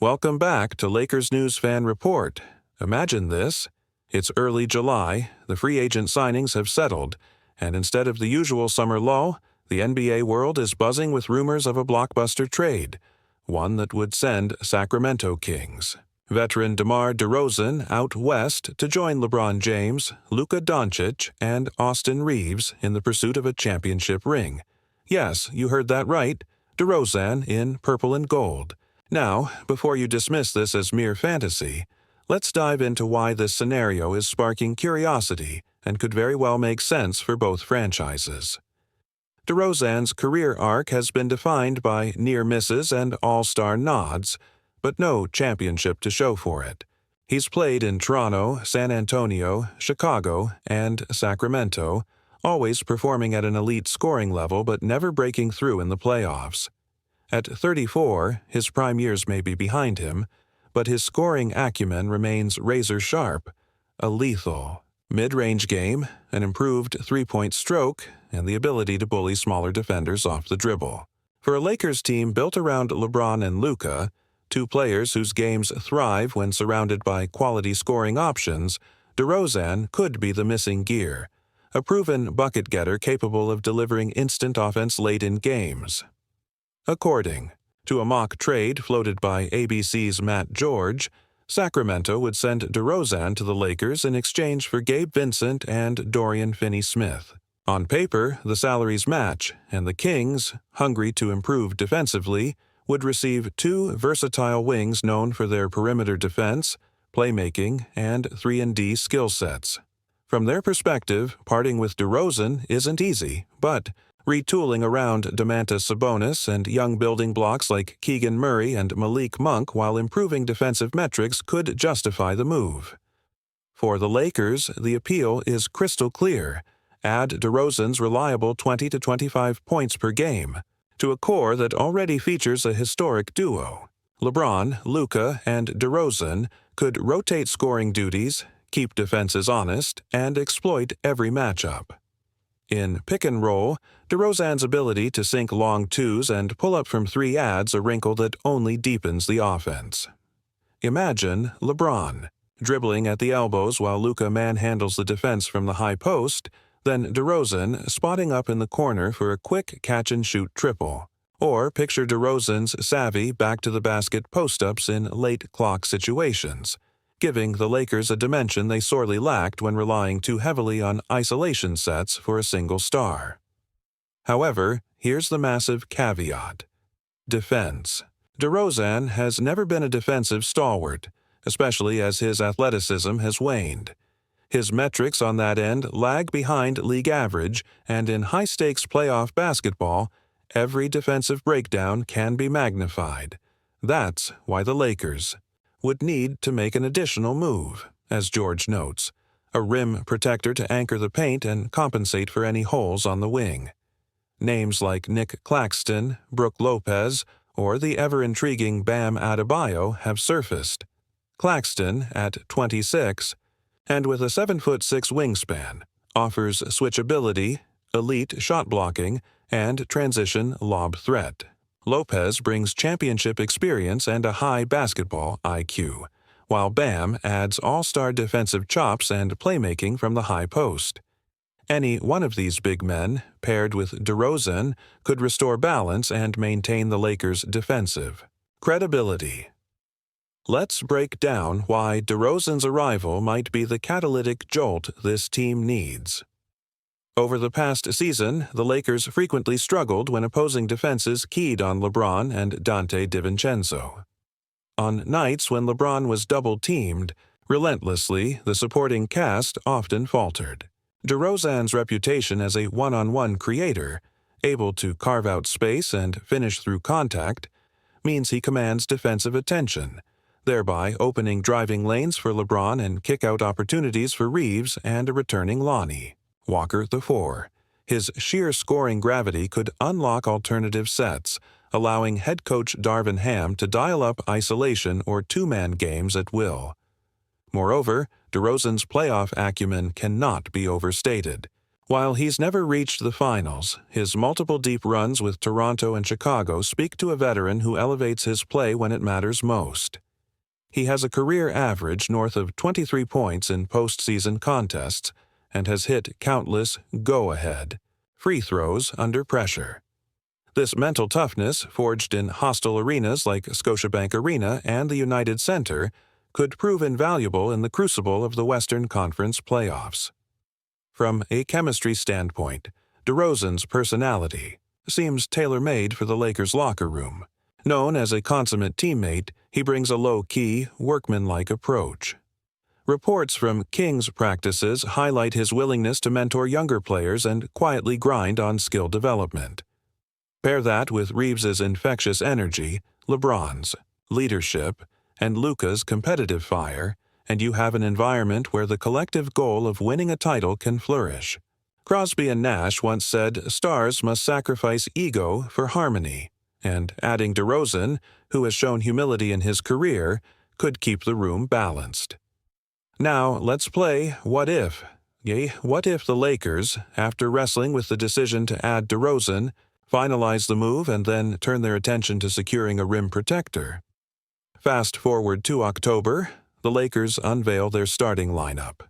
Welcome back to Lakers News Fan Report. Imagine this. It's early July, the free agent signings have settled, and instead of the usual summer lull, the NBA world is buzzing with rumors of a blockbuster trade, one that would send Sacramento Kings veteran DeMar DeRozan out west to join LeBron James, Luka Doncic, and Austin Reeves in the pursuit of a championship ring. Yes, you heard that right, DeRozan in purple and gold. Now, before you dismiss this as mere fantasy, let's dive into why this scenario is sparking curiosity and could very well make sense for both franchises. DeRozan's career arc has been defined by near misses and all-star nods, but no championship to show for it. He's played in Toronto, San Antonio, Chicago, and Sacramento, always performing at an elite scoring level but never breaking through in the playoffs. At 34, his prime years may be behind him, but his scoring acumen remains razor-sharp, a lethal mid-range game, an improved three-point stroke, and the ability to bully smaller defenders off the dribble. For a Lakers team built around LeBron and Luka, two players whose games thrive when surrounded by quality scoring options, DeRozan could be the missing gear, a proven bucket-getter capable of delivering instant offense late in games. According to a mock trade floated by ABC's Matt George, Sacramento would send DeRozan to the Lakers in exchange for Gabe Vincent and Dorian Finney-Smith. On paper, the salaries match, and the Kings, hungry to improve defensively, would receive two versatile wings known for their perimeter defense, playmaking, and 3-and-D skill sets. From their perspective, parting with DeRozan isn't easy, but retooling around Domantas Sabonis and young building blocks like Keegan Murray and Malik Monk while improving defensive metrics could justify the move. For the Lakers, the appeal is crystal clear. Add DeRozan's reliable 20 to 25 points per game to a core that already features a historic duo. LeBron, Luka, and DeRozan could rotate scoring duties, keep defenses honest, and exploit every matchup. In pick-and-roll, DeRozan's ability to sink long twos and pull up from three adds a wrinkle that only deepens the offense. Imagine LeBron dribbling at the elbows while Luka manhandles the defense from the high post, then DeRozan spotting up in the corner for a quick catch-and-shoot triple. Or picture DeRozan's savvy back-to-the-basket post-ups in late-clock situations, giving the Lakers a dimension they sorely lacked when relying too heavily on isolation sets for a single star. However, here's the massive caveat. Defense. DeRozan has never been a defensive stalwart, especially as his athleticism has waned. His metrics on that end lag behind league average, and in high-stakes playoff basketball, every defensive breakdown can be magnified. That's why the Lakers would need to make an additional move, as George notes, a rim protector to anchor the paint and compensate for any holes on the wing. Names like Nick Claxton, Brook Lopez, or the ever-intriguing Bam Adebayo have surfaced. Claxton, at 26, and with a 7'6" wingspan, offers switchability, elite shot blocking, and transition lob threat. Lopez brings championship experience and a high basketball IQ, while Bam adds all-star defensive chops and playmaking from the high post. Any one of these big men, paired with DeRozan, could restore balance and maintain the Lakers' defensive credibility. Let's break down why DeRozan's arrival might be the catalytic jolt this team needs. Over the past season, the Lakers frequently struggled when opposing defenses keyed on LeBron and Dante DiVincenzo. On nights when LeBron was double-teamed, relentlessly, the supporting cast often faltered. DeRozan's reputation as a one-on-one creator, able to carve out space and finish through contact, means he commands defensive attention, thereby opening driving lanes for LeBron and kick-out opportunities for Reeves and a returning Lonnie Walker IV. His sheer scoring gravity could unlock alternative sets, allowing head coach Darvin Ham to dial up isolation or two-man games at will. Moreover, DeRozan's playoff acumen cannot be overstated. While he's never reached the finals, his multiple deep runs with Toronto and Chicago speak to a veteran who elevates his play when it matters most. He has a career average north of 23 points in postseason contests and has hit countless go-ahead free throws under pressure. This mental toughness, forged in hostile arenas like Scotiabank Arena and the United Center, could prove invaluable in the crucible of the Western Conference playoffs. From a chemistry standpoint, DeRozan's personality seems tailor-made for the Lakers' locker room. Known as a consummate teammate, he brings a low-key, workmanlike approach. Reports from Kings practices highlight his willingness to mentor younger players and quietly grind on skill development. Pair that with Reeves's infectious energy, LeBron's leadership, and Luka's competitive fire, and you have an environment where the collective goal of winning a title can flourish. Crosby and Nash once said stars must sacrifice ego for harmony, and adding DeRozan, who has shown humility in his career, could keep the room balanced. Now let's play What If. What if the Lakers, after wrestling with the decision to add DeRozan, finalize the move and then turn their attention to securing a rim protector? Fast forward to October, the Lakers unveil their starting lineup: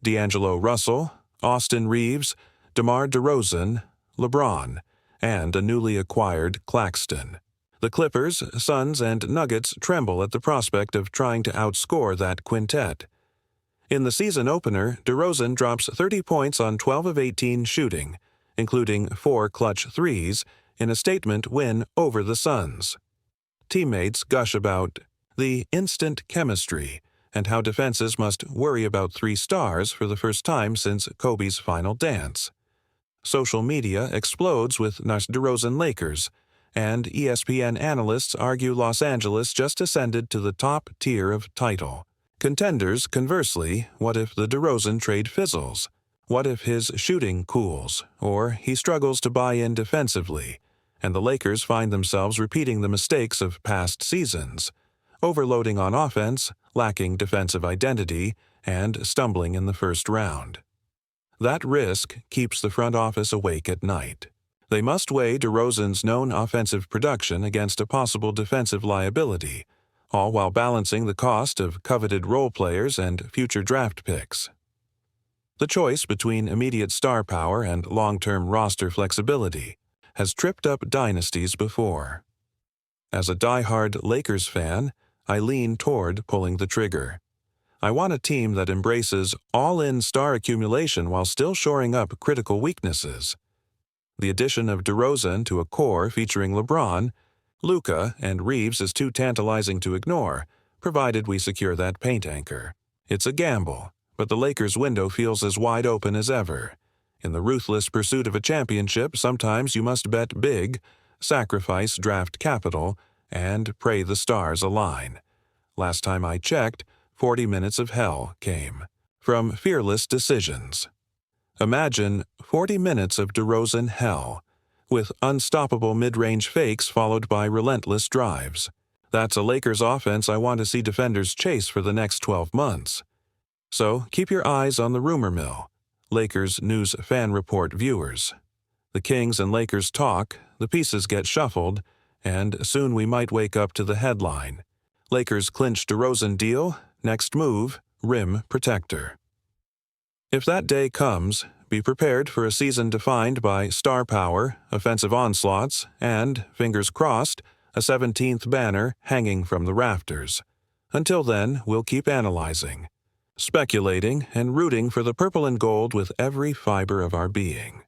D'Angelo Russell, Austin Reeves, DeMar DeRozan, LeBron, and a newly acquired Claxton. The Clippers, Suns, and Nuggets tremble at the prospect of trying to outscore that quintet. In the season opener, DeRozan drops 30 points on 12 of 18 shooting, including 4 clutch threes, in a statement win over the Suns. Teammates gush about the instant chemistry and how defenses must worry about 3 stars for the first time since Kobe's final dance. Social media explodes with DeRozan Lakers, and ESPN analysts argue Los Angeles just ascended to the top tier of title. Contenders, conversely, what if the DeRozan trade fizzles? What if his shooting cools, or he struggles to buy in defensively, and the Lakers find themselves repeating the mistakes of past seasons, overloading on offense, lacking defensive identity, and stumbling in the first round? That risk keeps the front office awake at night. They must weigh DeRozan's known offensive production against a possible defensive liability, all while balancing the cost of coveted role players and future draft picks. The choice between immediate star power and long-term roster flexibility has tripped up dynasties before. As a die-hard Lakers fan, I lean toward pulling the trigger. I want a team that embraces all-in star accumulation while still shoring up critical weaknesses. The addition of DeRozan to a core featuring LeBron, Luka, and Reeves is too tantalizing to ignore, provided we secure that paint anchor. It's a gamble, but the Lakers' window feels as wide open as ever. In the ruthless pursuit of a championship, sometimes you must bet big, sacrifice draft capital, and pray the stars align. Last time I checked, 40 minutes of hell came from fearless decisions. Imagine 40 minutes of DeRozan hell, with unstoppable mid-range fakes followed by relentless drives. That's a Lakers offense I want to see defenders chase for the next 12 months. So keep your eyes on the rumor mill, Lakers News Fan Report viewers. The Kings and Lakers talk, the pieces get shuffled, and soon we might wake up to the headline: Lakers clinch DeRozan deal, next move, rim protector. If that day comes, be prepared for a season defined by star power, offensive onslaughts, and, fingers crossed, a 17th banner hanging from the rafters. Until then, we'll keep analyzing, speculating, and rooting for the purple and gold with every fiber of our being.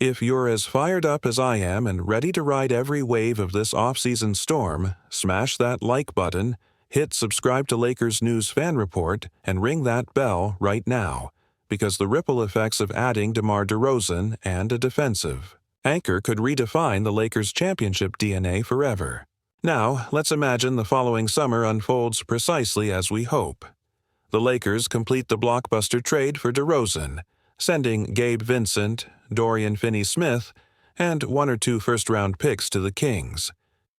If you're as fired up as I am and ready to ride every wave of this off-season storm, smash that like button, hit subscribe to Lakers News Fan Report, and ring that bell right now, because the ripple effects of adding DeMar DeRozan and a defensive anchor could redefine the Lakers' championship DNA forever. Now, let's imagine the following summer unfolds precisely as we hope. The Lakers complete the blockbuster trade for DeRozan, sending Gabe Vincent, Dorian Finney-Smith, and 1 or 2 first-round picks to the Kings.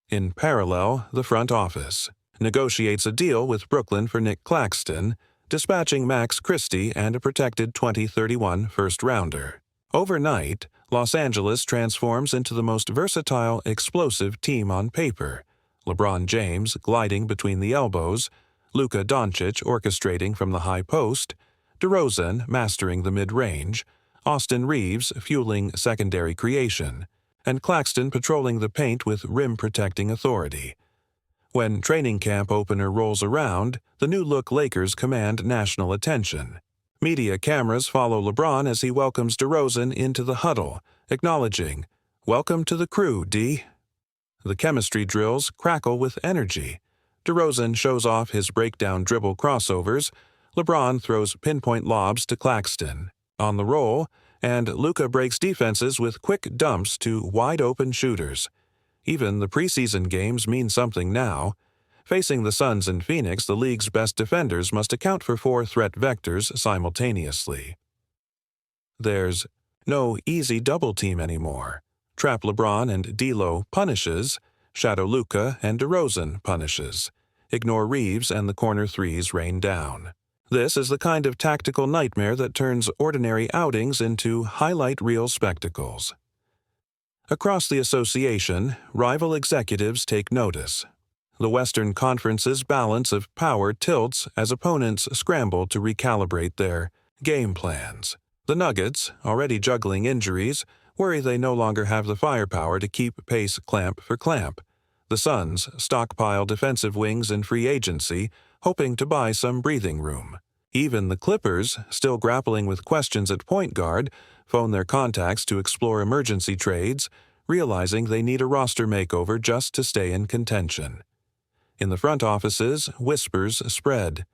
In parallel, the front office negotiates a deal with Brooklyn for Nick Claxton, dispatching Max Christie and a protected 2031 first-rounder. Overnight, Los Angeles transforms into the most versatile, explosive team on paper. LeBron James gliding between the elbows, Luka Doncic orchestrating from the high post, DeRozan mastering the mid-range, Austin Reeves fueling secondary creation, and Claxton patrolling the paint with rim-protecting authority. When training camp opener rolls around, the new-look Lakers command national attention. Media cameras follow LeBron as he welcomes DeRozan into the huddle, acknowledging, "Welcome to the crew, D." The chemistry drills crackle with energy. DeRozan shows off his breakdown dribble crossovers, LeBron throws pinpoint lobs to Claxton, on the roll, and Luka breaks defenses with quick dumps to wide-open shooters. Even the preseason games mean something now. Facing the Suns and Phoenix, the league's best defenders must account for 4 threat vectors simultaneously. There's no easy double team anymore. Trap LeBron and D'Lo punishes, shadow Luka and DeRozan punishes. Ignore Reeves and the corner threes rain down. This is the kind of tactical nightmare that turns ordinary outings into highlight reel spectacles. Across the association, rival executives take notice. The Western Conference's balance of power tilts as opponents scramble to recalibrate their game plans. The Nuggets, already juggling injuries, worry they no longer have the firepower to keep pace clamp for clamp. The Suns stockpile defensive wings in free agency, hoping to buy some breathing room. Even the Clippers, still grappling with questions at point guard, phone their contacts to explore emergency trades, realizing they need a roster makeover just to stay in contention. In the front offices, whispers spread.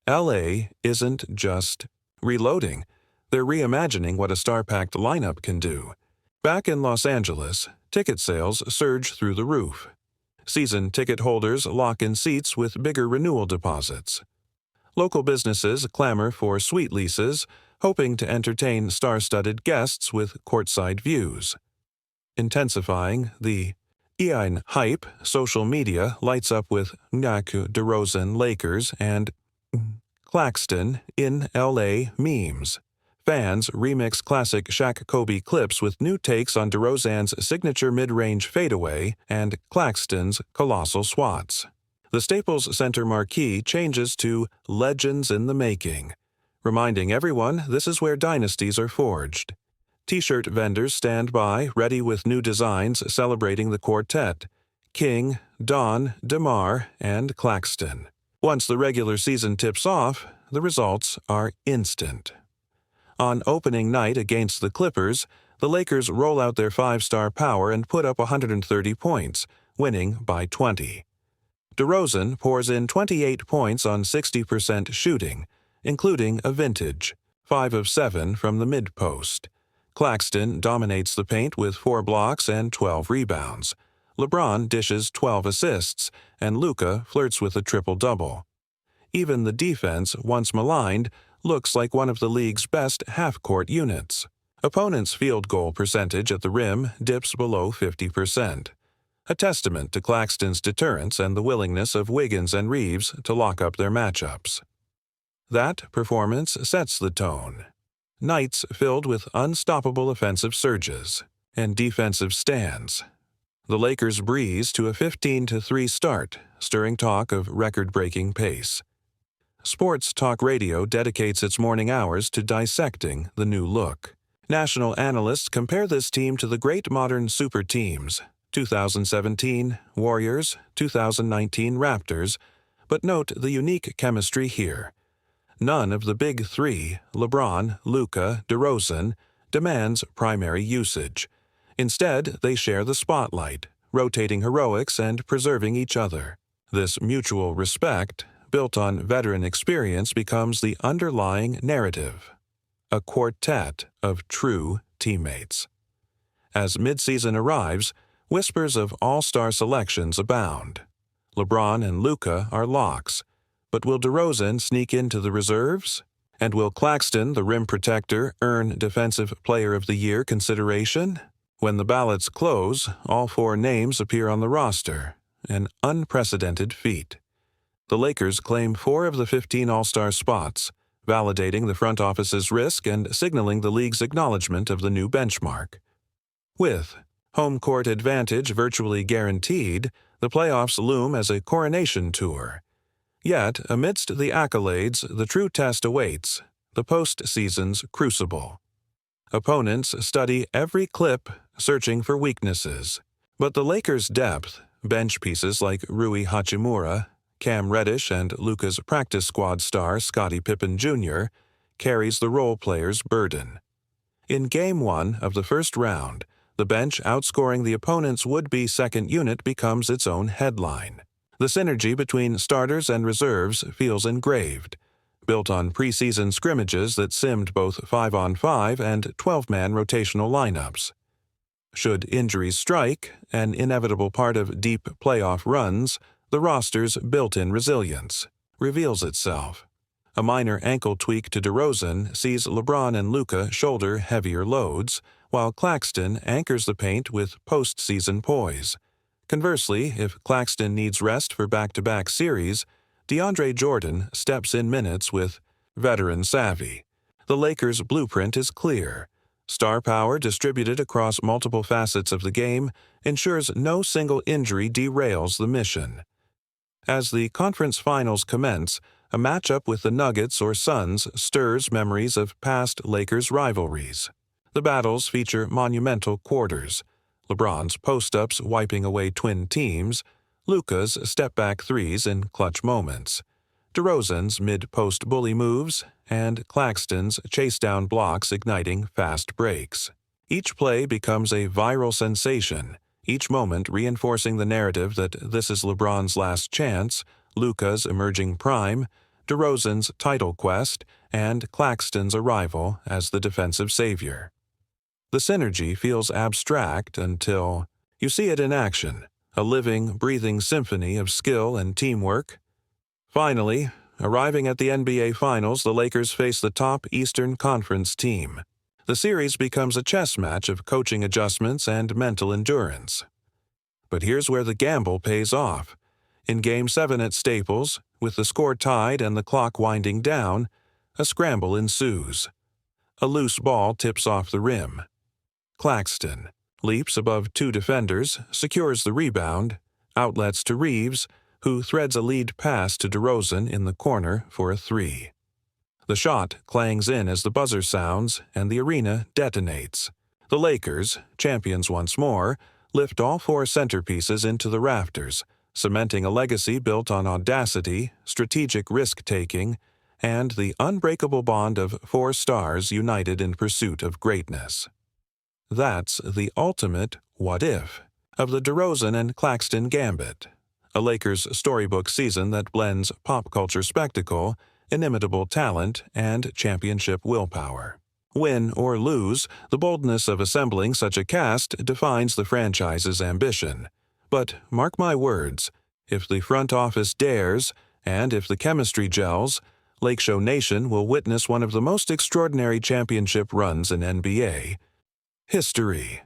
LA isn't just reloading. They're reimagining what a star-packed lineup can do. Back in Los Angeles, ticket sales surge through the roof. Season ticket holders lock in seats with bigger renewal deposits. Local businesses clamor for suite leases, hoping to entertain star-studded guests with courtside views. Intensifying the Ian hype, social media lights up with DeRozan Lakers and Claxton in LA memes. Fans remix classic Shaq Kobe clips with new takes on DeRozan's signature mid-range fadeaway and Claxton's colossal swats. The Staples Center marquee changes to Legends in the Making, reminding everyone this is where dynasties are forged. T-shirt vendors stand by, ready with new designs celebrating the quartet, King, Don, DeMar, and Claxton. Once the regular season tips off, the results are instant. On opening night against the Clippers, the Lakers roll out their 5-star power and put up 130 points, winning by 20. DeRozan pours in 28 points on 60% shooting, including a vintage, 5 of 7 from the mid-post. Claxton dominates the paint with 4 blocks and 12 rebounds. LeBron dishes 12 assists, and Luka flirts with a triple-double. Even the defense, once maligned, looks like one of the league's best half-court units. Opponents' field goal percentage at the rim dips below 50%, a testament to Claxton's deterrence and the willingness of Wiggins and Reeves to lock up their matchups. That performance sets the tone. Nights filled with unstoppable offensive surges and defensive stands. The Lakers breeze to a 15-3 start, stirring talk of record-breaking pace. Sports talk radio dedicates its morning hours to dissecting the new look. National analysts compare this team to the great modern super teams, 2017 Warriors, 2019 Raptors, but note the unique chemistry here. None of the big three, LeBron, Luka, DeRozan, demands primary usage. Instead, they share the spotlight, rotating heroics and preserving each other. This mutual respect, built on veteran experience, becomes the underlying narrative. A quartet of true teammates. As midseason arrives, whispers of all-star selections abound. LeBron and Luka are locks. But will DeRozan sneak into the reserves? And will Claxton, the rim protector, earn Defensive Player of the Year consideration? When the ballots close, all 4 names appear on the roster, an unprecedented feat. The Lakers claim 4 of the 15 All-Star spots, validating the front office's risk and signaling the league's acknowledgement of the new benchmark. With home court advantage virtually guaranteed, the playoffs loom as a coronation tour. Yet, amidst the accolades, the true test awaits, the postseason's crucible. Opponents study every clip, searching for weaknesses. But the Lakers' depth, bench pieces like Rui Hachimura, Cam Reddish, and Luka's practice squad star Scottie Pippen Jr., carries the role players' burden. In Game 1 of the first round, the bench outscoring the opponent's would-be second unit becomes its own headline. The synergy between starters and reserves feels engraved, built on preseason scrimmages that simmed both 5-on-5 and 12-man rotational lineups. Should injuries strike, an inevitable part of deep playoff runs, the roster's built-in resilience reveals itself. A minor ankle tweak to DeRozan sees LeBron and Luka shoulder heavier loads, while Claxton anchors the paint with postseason poise. Conversely, if Claxton needs rest for back-to-back series, DeAndre Jordan steps in minutes with veteran savvy. The Lakers' blueprint is clear. Star power distributed across multiple facets of the game ensures no single injury derails the mission. As the conference finals commence, a matchup with the Nuggets or Suns stirs memories of past Lakers rivalries. The battles feature monumental quarters, LeBron's post-ups wiping away twin teams, Luka's step-back threes in clutch moments, DeRozan's mid-post bully moves, and Claxton's chase-down blocks igniting fast breaks. Each play becomes a viral sensation, each moment reinforcing the narrative that this is LeBron's last chance, Luka's emerging prime, DeRozan's title quest, and Claxton's arrival as the defensive savior. The synergy feels abstract until you see it in action, a living, breathing symphony of skill and teamwork. Finally, arriving at the NBA Finals, the Lakers face the top Eastern Conference team. The series becomes a chess match of coaching adjustments and mental endurance. But here's where the gamble pays off. In Game 7 at Staples, with the score tied and the clock winding down, a scramble ensues. A loose ball tips off the rim. Claxton leaps above two defenders, secures the rebound, outlets to Reeves, who threads a lead pass to DeRozan in the corner for a three. The shot clangs in as the buzzer sounds and the arena detonates. The Lakers, champions once more, lift all four centerpieces into the rafters, cementing a legacy built on audacity, strategic risk-taking, and the unbreakable bond of four stars united in pursuit of greatness. That's the ultimate what-if of the DeRozan and Claxton gambit, a Lakers storybook season that blends pop culture spectacle, inimitable talent, and championship willpower. Win or lose, the boldness of assembling such a cast defines the franchise's ambition. But mark my words, if the front office dares, and if the chemistry gels, Lake Show Nation will witness one of the most extraordinary championship runs in NBA history.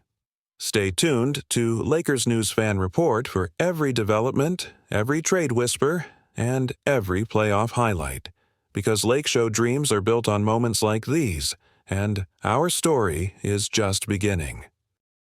Stay tuned to Lakers News Fan Report for every development, every trade whisper, and every playoff highlight. Because Lake Show dreams are built on moments like these, and our story is just beginning.